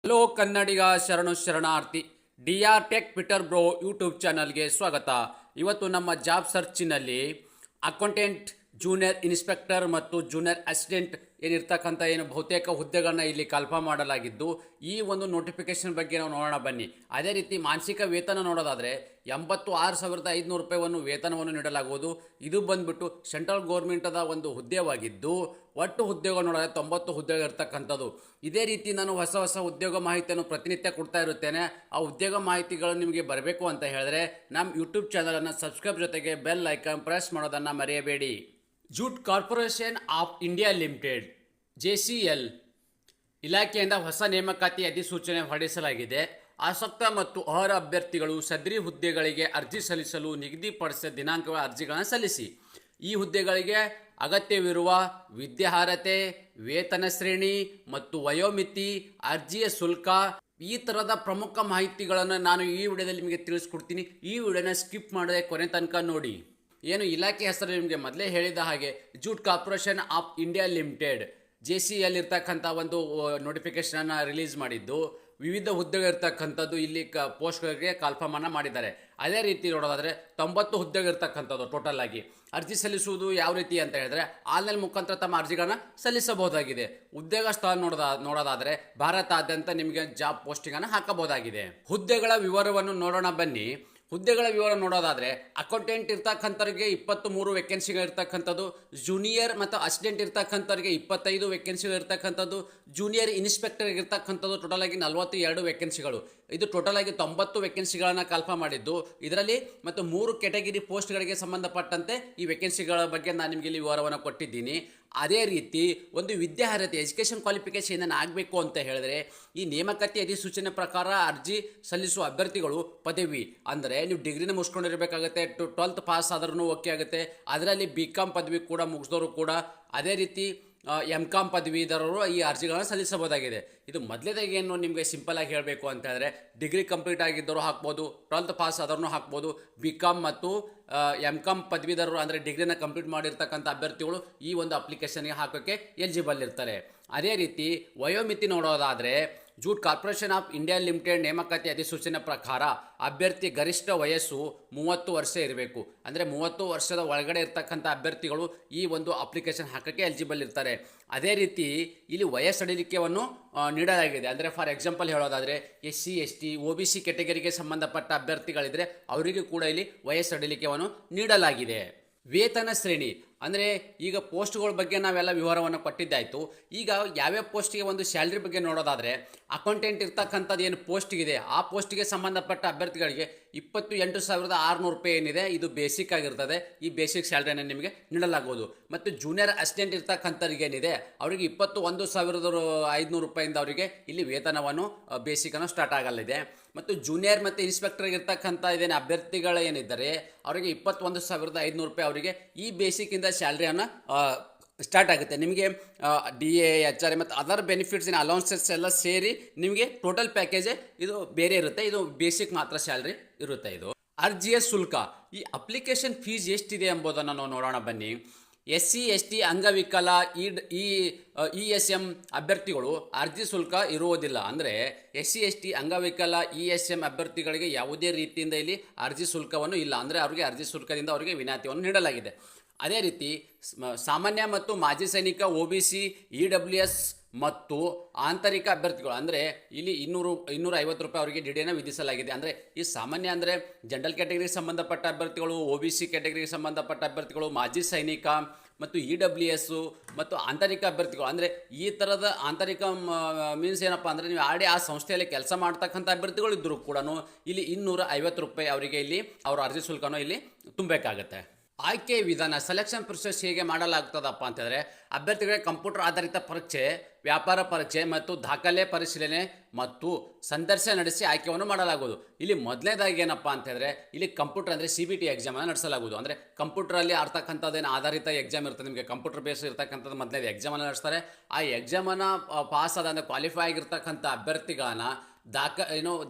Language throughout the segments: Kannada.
ಹಲೋ ಕನ್ನಡಿಗ ಶರಣು ಶರಣಾರ್ಥಿ. D R tech Peter bro YouTube ಚಾನಲ್ಗೆ ಸ್ವಾಗತ. ಇವತ್ತು ನಮ್ಮ ಜಾಬ್ ಸರ್ಚಿನಲ್ಲಿ ಅಕೌಂಟೆಂಟ್, ಜೂನಿಯರ್ ಇನ್ಸ್ಪೆಕ್ಟರ್ ಮತ್ತು ಜೂನಿಯರ್ ಅಸಿಸ್ಟೆಂಟ್ ಏನಿರ್ತಕ್ಕಂಥ ಬಹುತೇಕ ಹುದ್ದೆಗಳನ್ನ ಇಲ್ಲಿ ಕನ್ಫರ್ಮ್ ಮಾಡಲಾಗಿದ್ದು, ಈ ಒಂದು ನೋಟಿಫಿಕೇಶನ್ ಬಗ್ಗೆ ನಾವು ನೋಡೋಣ ಬನ್ನಿ. ಅದೇ ರೀತಿ ಮಾಸಿಕ ವೇತನ ನೋಡೋದಾದರೆ 86,500 ರೂಪಾಯಿಯನ್ನು ವೇತನವನ್ನು ನೀಡಲಾಗುವುದು. ಇದು ಬಂದ್ಬಿಟ್ಟು ಸೆಂಟ್ರಲ್ ಗೌರ್ಮೆಂಟದ ಒಂದು ಹುದ್ದೆವಾಗಿದ್ದು, ಒಟ್ಟು ಹುದ್ದೆಗಳು ನೋಡಿದ್ರೆ 90 ಹುದ್ದೆಗಳು ಇರ್ತಕ್ಕಂಥದ್ದು. ಇದೇ ರೀತಿ ನಾನು ಹೊಸ ಉದ್ಯೋಗ ಮಾಹಿತಿಯನ್ನು ಪ್ರತಿನಿತ್ಯ ಕೊಡ್ತಾ ಇರುತ್ತೇನೆ. ಆ ಉದ್ಯೋಗ ಮಾಹಿತಿಗಳು ನಿಮಗೆ ಬರಬೇಕು ಅಂತ ಹೇಳಿದ್ರೆ ನಮ್ಮ ಯೂಟ್ಯೂಬ್ ಚಾನಲನ್ನು ಸಬ್ಸ್ಕ್ರೈಬ್ ಜೊತೆಗೆ ಬೆಲ್ ಐಕಾನ್ ಪ್ರೆಸ್ ಮಾಡೋದನ್ನು ಮರೆಯಬೇಡಿ. Jute corporation of India limited JCL ಇಲಾಖೆಯಿಂದ ಹೊಸ ನೇಮಕಾತಿ ಅಧಿಸೂಚನೆ ಹೊರಡಿಸಲಾಗಿದೆ. ಆಸಕ್ತ ಮತ್ತು ಅರ್ಹ ಅಭ್ಯರ್ಥಿಗಳು ಸದರಿ ಹುದ್ದೆಗಳಿಗೆ ಅರ್ಜಿ ಸಲ್ಲಿಸಲು ನಿಗದಿಪಡಿಸಿದ ದಿನಾಂಕಗಳ ಅರ್ಜಿಗಳನ್ನು ಸಲ್ಲಿಸಿ. ಈ ಹುದ್ದೆಗಳಿಗೆ ಅಗತ್ಯವಿರುವ ವಿದ್ಯಾರ್ಹತೆ, ವೇತನ ಶ್ರೇಣಿ ಮತ್ತು ವಯೋಮಿತಿ, ಅರ್ಜಿಯ ಶುಲ್ಕ, ಈ ಥರದ ಪ್ರಮುಖ ಮಾಹಿತಿಗಳನ್ನು ನಾನು ಈ ವಿಡಿಯೋದಲ್ಲಿ ನಿಮಗೆ ತಿಳಿಸ್ಕೊಡ್ತೀನಿ. ಈ ವಿಡಿಯೋನ ಸ್ಕಿಪ್ ಮಾಡದೆ ಕೊನೆ ತನಕ ನೋಡಿ. ಏನು ಇಲಾಖೆ ಹೆಸರು ನಿಮಗೆ ಮೊದಲೇ ಹೇಳಿದ ಹಾಗೆ jute corporation of India limited JCL ಇರ್ತಕ್ಕಂಥ ಒಂದು ನೋಟಿಫಿಕೇಶನನ್ನು ರಿಲೀಸ್ ಮಾಡಿದ್ದು, ವಿವಿಧ ಹುದ್ದೆಗಳಿರ್ತಕ್ಕಂಥದ್ದು ಇಲ್ಲಿ ಪೋಸ್ಟ್ಗಳಿಗೆ ಕಾಲ್ಫಾರ್ಮನ್ನು ಮಾಡಿದ್ದಾರೆ. ಅದೇ ರೀತಿ ನೋಡೋದಾದರೆ 90 ಹುದ್ದೆಗಳಿರ್ತಕ್ಕಂಥದ್ದು ಟೋಟಲ್ ಆಗಿ. ಅರ್ಜಿ ಸಲ್ಲಿಸುವುದು ಯಾವ ರೀತಿ ಅಂತ ಹೇಳಿದ್ರೆ ಆನ್ಲೈನ್ ಮುಖಾಂತರ ತಮ್ಮ ಅರ್ಜಿಗಳನ್ನು ಸಲ್ಲಿಸಬಹುದಾಗಿದೆ. ಉದ್ಯೋಗ ಸ್ಥಳ ನೋಡೋದಾದರೆ ಭಾರತಾದ್ಯಂತ ನಿಮಗೆ ಜಾಬ್ ಪೋಸ್ಟಿಂಗನ್ನು ಹಾಕಬಹುದಾಗಿದೆ. ಹುದ್ದೆಗಳ ವಿವರವನ್ನು ನೋಡೋಣ ಬನ್ನಿ. ಹುದ್ದೆಗಳ ವಿವರ ನೋಡೋದಾದರೆ ಅಕೌಂಟೆಂಟ್ ಇರ್ತಕ್ಕಂಥವ್ರಿಗೆ 23 ವೇಕೆನ್ಸಿಗಳು ಇರ್ತಕ್ಕಂಥದ್ದು, ಜೂನಿಯರ್ ಮತ್ತು ಅಸಿಸ್ಟೆಂಟ್ ಇರ್ತಕ್ಕಂಥವ್ರಿಗೆ 25 ವೇಕೆನ್ಸಿಗಳು ಇರ್ತಕ್ಕಂಥದ್ದು, ಜೂನಿಯರ್ ಇನ್ಸ್ಪೆಕ್ಟರ್ ಇರ್ತಕ್ಕಂಥದ್ದು ಟೋಟಲ್ ಆಗಿ 42 ವೇಕೆನ್ಸಿಗಳು. ಇದು ಟೋಟಲ್ ಆಗಿ 90 ವೇಕೆನ್ಸಿಗಳನ್ನು ಕನ್ಫರ್ಮ್ ಮಾಡಿದ್ದು. ಇದರಲ್ಲಿ ಮತ್ತು 3 ಕ್ಯಾಟಗಿರಿ ಪೋಸ್ಟ್ಗಳಿಗೆ ಸಂಬಂಧಪಟ್ಟಂತೆ ಈ ವೇಕೆನ್ಸಿಗಳ ಬಗ್ಗೆ ನಾನು ನಿಮಗೆ ಇಲ್ಲಿ ವಿವರವನ್ನು ಕೊಟ್ಟಿದ್ದೀನಿ. ಅದೇ ರೀತಿ ಒಂದು ವಿದ್ಯಾರ್ಹತೆ, ಎಜುಕೇಷನ್ ಕ್ವಾಲಿಫಿಕೇಷನ್ ಏನೇನು ಆಗಬೇಕು ಅಂತ ಹೇಳಿದ್ರೆ, ಈ ನೇಮಕಾತಿ ಅಧಿಸೂಚನೆ ಪ್ರಕಾರ ಅರ್ಜಿ ಸಲ್ಲಿಸುವ ಅಭ್ಯರ್ಥಿಗಳು ಪದವಿ ಅಂದರೆ ನೀವು ಡಿಗ್ರಿನ ಮುಗಿಸ್ಕೊಂಡಿರಬೇಕಾಗುತ್ತೆ, 12th ಪಾಸ್ ಆದ್ರೂ ಓಕೆ ಆಗುತ್ತೆ. ಅದರಲ್ಲಿ BCom ಪದವಿ ಕೂಡ ಮುಗಿಸಿದವರು ಕೂಡ, ಅದೇ ರೀತಿ MCom ಪದವೀಧರರು ಈ ಅರ್ಜಿಗಳನ್ನು ಸಲ್ಲಿಸಬಹುದಾಗಿದೆ. ಇದು ಮೊದಲೇದಾಗಿ ಏನು ನಿಮಗೆ ಸಿಂಪಲ್ ಆಗಿ ಹೇಳಬೇಕು ಅಂತ ಹೇಳಿದ್ರೆ, ಡಿಗ್ರಿ ಕಂಪ್ಲೀಟ್ ಆಗಿದ್ದವರು ಹಾಕ್ಬೋದು, 12th ಪಾಸ್ ಆದ್ರೂ ಹಾಕ್ಬೋದು. BCom ಮತ್ತು MCom ಪದವೀಧರರು ಅಂದರೆ ಡಿಗ್ರಿನ ಕಂಪ್ಲೀಟ್ ಮಾಡಿರ್ತಕ್ಕಂಥ ಅಭ್ಯರ್ಥಿಗಳು ಈ ಒಂದು ಅಪ್ಲಿಕೇಶನ್ಗೆ ಹಾಕೋಕ್ಕೆ ಎಲಿಜಿಬಲ್ ಇರ್ತಾರೆ. ಅದೇ ರೀತಿ ವಯೋಮಿತಿ ನೋಡೋದಾದರೆ jute corporation of India limited ನೇಮಕಾತಿ ಅಧಿಸೂಚನೆ ಪ್ರಕಾರ ಅಭ್ಯರ್ಥಿ ಗರಿಷ್ಠ ವಯಸ್ಸು 30 ವರ್ಷ ಇರಬೇಕು. ಅಂದರೆ 30 ವರ್ಷದ ಒಳಗಡೆ ಇರ್ತಕ್ಕಂಥ ಅಭ್ಯರ್ಥಿಗಳು ಈ ಒಂದು ಅಪ್ಲಿಕೇಶನ್ ಹಾಕೋಕ್ಕೆ ಎಲಿಜಿಬಲ್ ಇರ್ತಾರೆ. ಅದೇ ರೀತಿ ಇಲ್ಲಿ ವಯಸ್ಸಡಿಲಿಕೆಯನ್ನು ನೀಡಲಾಗಿದೆ. ಅಂದರೆ ಫಾರ್ ಎಕ್ಸಾಂಪಲ್ ಹೇಳೋದಾದರೆ SC ST OBC ಕೆಟಗರಿಗೆ ಸಂಬಂಧಪಟ್ಟ ಅಭ್ಯರ್ಥಿಗಳಿದ್ದರೆ ಅವರಿಗೂ ಕೂಡ ಇಲ್ಲಿ ವಯಸ್ಸಡಿಲಿಕೆಯನ್ನು ನೀಡಲಾಗಿದೆ. ವೇತನ ಶ್ರೇಣಿ ಅಂದರೆ ಈಗ ಪೋಸ್ಟ್ಗಳ ಬಗ್ಗೆ ನಾವೆಲ್ಲ ವಿವರವನ್ನು ಕೊಟ್ಟಿದ್ದಾಯಿತು. ಈಗ ಯಾವ್ಯಾವ ಪೋಸ್ಟಿಗೆ ಒಂದು ಸ್ಯಾಲ್ರಿ ಬಗ್ಗೆ ನೋಡೋದಾದರೆ, ಅಕೌಂಟೆಂಟ್ ಇರ್ತಕ್ಕಂಥದ್ದು ಏನು ಪೋಸ್ಟಿಗಿದೆ ಆ ಪೋಸ್ಟಿಗೆ ಸಂಬಂಧಪಟ್ಟ ಅಭ್ಯರ್ಥಿಗಳಿಗೆ 28,600 ರೂಪಾಯಿ ಏನಿದೆ ಇದು ಬೇಸಿಕ್ ಆಗಿರ್ತದೆ. ಈ ಬೇಸಿಕ್ ಸ್ಯಾಲ್ರಿಯನ್ನು ನಿಮಗೆ ನೀಡಲಾಗುವುದು. ಮತ್ತು ಜೂನಿಯರ್ ಅಸಿಸ್ಟೆಂಟ್ ಇರ್ತಕ್ಕಂಥವ್ರಿಗೆ ಏನಿದೆ ಅವರಿಗೆ 21,500 ರೂಪಾಯಿಂದ ಅವರಿಗೆ ಇಲ್ಲಿ ವೇತನವನ್ನು ಬೇಸಿಕನ್ನು ಸ್ಟಾರ್ಟ್ ಆಗಲಿದೆ. ಮತ್ತು ಜೂನಿಯರ್ ಮತ್ತು ಇನ್ಸ್ಪೆಕ್ಟರ್ಗೆ ಇರ್ತಕ್ಕಂಥ ಇದೇನು ಅಭ್ಯರ್ಥಿಗಳು ಏನಿದ್ದಾರೆ ಅವರಿಗೆ 21,500 ರೂಪಾಯಿ ಅವರಿಗೆ ಈ ಬೇಸಿಕ್ಕಿಂದ ಸ್ಯಾಲ್ರಿಯನ್ನು ಸ್ಟಾರ್ಟ್ ಆಗುತ್ತೆ. ನಿಮಗೆ DA HRA ಮತ್ತು ಅದರ್ ಬೆನಿಫಿಟ್ಸ್ ಅಲೌನ್ಸಸ್ ಎಲ್ಲ ಸೇರಿ ನಿಮಗೆ ಟೋಟಲ್ ಪ್ಯಾಕೇಜ್ ಇದು ಬೇರೆ ಇರುತ್ತೆ. ಇದು ಬೇಸಿಕ್ ಮಾತ್ರ ಸ್ಯಾಲ್ರಿ ಇರುತ್ತೆ. ಇದು ಅರ್ಜಿಯ ಶುಲ್ಕ, ಈ ಅಪ್ಲಿಕೇಶನ್ ಫೀಸ್ ಎಷ್ಟಿದೆ ಎಂಬುದನ್ನು ನಾವು ನೋಡೋಣ ಬನ್ನಿ. SC ST ಅಂಗವಿಕಲ ESM ಅಭ್ಯರ್ಥಿಗಳು ಅರ್ಜಿ ಶುಲ್ಕ ಇರುವುದಿಲ್ಲ. ಅಂದರೆ SC ST ಅಂಗವಿಕಲ ESM ಅಭ್ಯರ್ಥಿಗಳಿಗೆ ಯಾವುದೇ ರೀತಿಯಿಂದ ಇಲ್ಲಿ ಅರ್ಜಿ ಶುಲ್ಕವನ್ನು ಇಲ್ಲ. ಅಂದರೆ ಅವರಿಗೆ ಅರ್ಜಿ ಶುಲ್ಕದಿಂದ ಅವರಿಗೆ ವಿನಾಯಿತಿಯನ್ನು ನೀಡಲಾಗಿದೆ. ಅದೇ ರೀತಿ ಸಾಮಾನ್ಯ ಮತ್ತು ಮಾಜಿ ಸೈನಿಕ OBC EWS ಮತ್ತು ಆಂತರಿಕ ಅಭ್ಯರ್ಥಿಗಳು ಅಂದರೆ ಇಲ್ಲಿ 250 ರೂಪಾಯಿ ಅವರಿಗೆ ಡಿಡಿಯನ್ನು ವಿಧಿಸಲಾಗಿದೆ. ಅಂದರೆ ಈ ಸಾಮಾನ್ಯ ಅಂದರೆ ಜನರಲ್ ಕ್ಯಾಟಗರಿಗೆ ಸಂಬಂಧಪಟ್ಟ ಅಭ್ಯರ್ಥಿಗಳು, OBC ಕ್ಯಾಟಗರಿಗೆ ಸಂಬಂಧಪಟ್ಟ ಅಭ್ಯರ್ಥಿಗಳು, ಮಾಜಿ ಸೈನಿಕ ಮತ್ತು EWS ಮತ್ತು ಆಂತರಿಕ ಅಭ್ಯರ್ಥಿಗಳು. ಅಂದರೆ ಈ ಥರದ ಆಂತರಿಕ ಮೀನ್ಸ್ ಏನಪ್ಪ ಅಂದರೆ ನೀವು ಆ ಸಂಸ್ಥೆಯಲ್ಲಿ ಕೆಲಸ ಮಾಡ್ತಕ್ಕಂಥ ಅಭ್ಯರ್ಥಿಗಳು ಇದ್ದರೂ ಕೂಡ ಇಲ್ಲಿ 250 ರೂಪಾಯಿ ಅವರಿಗೆ ಇಲ್ಲಿ ಅವರ ಅರ್ಜಿ ಶುಲ್ಕನೂ ಇಲ್ಲಿ ತುಂಬಬೇಕಾಗತ್ತೆ. ಆಯ್ಕೆ ವಿಧಾನ, ಸೆಲೆಕ್ಷನ್ ಪ್ರೊಸೆಸ್ ಹೇಗೆ ಮಾಡಲಾಗ್ತದಪ್ಪ ಅಂತಂದರೆ, ಅಭ್ಯರ್ಥಿಗಳಿಗೆ ಕಂಪ್ಯೂಟರ್ ಆಧಾರಿತ ಪರೀಕ್ಷೆ, ವ್ಯಾಪಾರ ಪರೀಕ್ಷೆ ಮತ್ತು ದಾಖಲೆ ಪರಿಶೀಲನೆ ಮತ್ತು ಸಂದರ್ಶನ ನಡೆಸಿ ಆಯ್ಕೆಯನ್ನು ಮಾಡಲಾಗುವುದು. ಇಲ್ಲಿ ಮೊದಲನೇದಾಗಿ ಏನಪ್ಪ ಅಂತಂದರೆ ಇಲ್ಲಿ ಕಂಪ್ಯೂಟರ್ ಅಂದರೆ CBT ಎಕ್ಸಾಮನ್ನು ನಡೆಸಲಾಗುವುದು. ಅಂದರೆ ಕಂಪ್ಯೂಟ್ರಲ್ಲಿ ಆಡ್ತಕ್ಕಂಥದ್ದೇನು ಆಧಾರಿತ ಎಕ್ಸಾಮ್ ಇರ್ತದೆ, ನಿಮಗೆ ಕಂಪ್ಯೂಟರ್ ಬೇಸ್ ಇರ್ತಕ್ಕಂಥದ್ದು ಮೊದಲನೇದು ಎಕ್ಸಾಮನ್ನು ನಡೆಸ್ತಾರೆ. ಆ ಎಕ್ಸಾಮನ್ನು ಪಾಸ್ ಆದ ಅಂದರೆ ಕ್ವಾಲಿಫೈ ಆಗಿರ್ತಕ್ಕಂಥ ಅಭ್ಯರ್ಥಿಗಳನ್ನು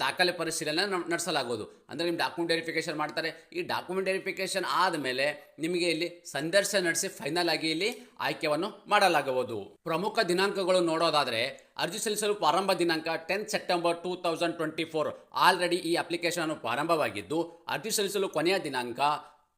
ದಾಖಲೆ ಪರಿಶೀಲನೆ ನಡೆಸಲಾಗುವುದು. ಅಂದರೆ ನಿಮ್ಮ ಡಾಕ್ಯುಮೆಂಟ್ ವೆರಿಫಿಕೇಷನ್ ಮಾಡ್ತಾರೆ. ಈ ಡಾಕ್ಯುಮೆಂಟ್ ವೆರಿಫಿಕೇಷನ್ ಆದಮೇಲೆ ನಿಮಗೆ ಇಲ್ಲಿ ಸಂದರ್ಶನ ನಡೆಸಿ ಫೈನಲ್ ಆಗಿ ಇಲ್ಲಿ ಆಯ್ಕೆಯನ್ನು ಮಾಡಲಾಗುವುದು. ಪ್ರಮುಖ ದಿನಾಂಕಗಳು ನೋಡೋದಾದರೆ ಅರ್ಜಿ ಸಲ್ಲಿಸಲು ಪ್ರಾರಂಭ ದಿನಾಂಕ 10 ಸೆಪ್ಟೆಂಬರ್ 2024. ಆಲ್ರೆಡಿ ಈ ಅಪ್ಲಿಕೇಶನ್ ಪ್ರಾರಂಭವಾಗಿದ್ದು ಅರ್ಜಿ ಸಲ್ಲಿಸಲು ಕೊನೆಯ ದಿನಾಂಕ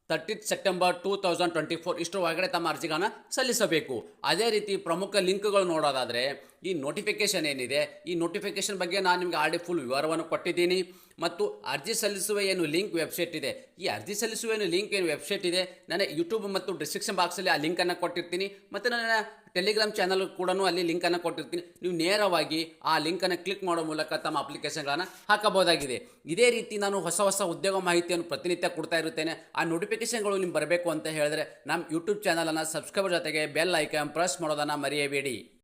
30 ಸೆಪ್ಟೆಂಬರ್ 2024. ಇಷ್ಟರ ಒಳಗಡೆ ತಮ್ಮ ಅರ್ಜಿಗಳನ್ನು ಸಲ್ಲಿಸಬೇಕು. ಅದೇ ರೀತಿ ಪ್ರಮುಖ ಲಿಂಕ್ಗಳು ನೋಡೋದಾದರೆ ಈ ನೋಟಿಫಿಕೇಷನ್ ಏನಿದೆ, ಈ ನೋಟಿಫಿಕೇಷನ್ ಬಗ್ಗೆ ನಾನು ನಿಮಗೆ ಆಲ್ರೆಡಿ ಫುಲ್ ವಿವರವನ್ನು ಕೊಟ್ಟಿದ್ದೀನಿ. ಮತ್ತು ಅರ್ಜಿ ಸಲ್ಲಿಸುವ ಏನು ಲಿಂಕ್ ವೆಬ್ಸೈಟ್ ಇದೆ, ಈ ಅರ್ಜಿ ಸಲ್ಲಿಸುವ ಏನು ಲಿಂಕ್ ಏನು ವೆಬ್ಸೈಟ್ ಇದೆ, ನನ್ನ ಯೂಟ್ಯೂಬ್ ಮತ್ತು ಡಿಸ್ಕ್ರಿಪ್ಷನ್ ಬಾಕ್ಸಲ್ಲಿ ಆ ಲಿಂಕನ್ನು ಕೊಟ್ಟಿರ್ತೀನಿ. ಮತ್ತು ನನ್ನ ಟೆಲಿಗ್ರಾಮ್ ಚಾನಲ್ ಕೂಡ ಅಲ್ಲಿ ಲಿಂಕನ್ನು ಕೊಟ್ಟಿರ್ತೀನಿ. ನೀವು ನೇರವಾಗಿ ಆ ಲಿಂಕನ್ನು ಕ್ಲಿಕ್ ಮಾಡೋ ಮೂಲಕ ತಮ್ಮ ಅಪ್ಲಿಕೇಶನ್ಗಳನ್ನು ಹಾಕಬಹುದಾಗಿದೆ. ಇದೇ ರೀತಿ ನಾನು ಹೊಸ ಉದ್ಯೋಗ ಮಾಹಿತಿಯನ್ನು ಪ್ರತಿನಿತ್ಯ ಕೊಡ್ತಾ ಇರುತ್ತೇನೆ. ಆ ನೋಟಿಫಿಕೇಷನ್ಗಳು ನಿಮ್ಗೆ ಬರಬೇಕು ಅಂತ ಹೇಳಿದ್ರೆ ನಮ್ಮ ಯೂಟ್ಯೂಬ್ ಚಾನಲನ್ನು ಸಬ್ಸ್ಕ್ರೈಬರ್ ಜೊತೆಗೆ ಬೆಲ್ ಐಕಾನ್ ಪ್ರೆಸ್ ಮಾಡೋದನ್ನು ಮರೆಯಬೇಡಿ.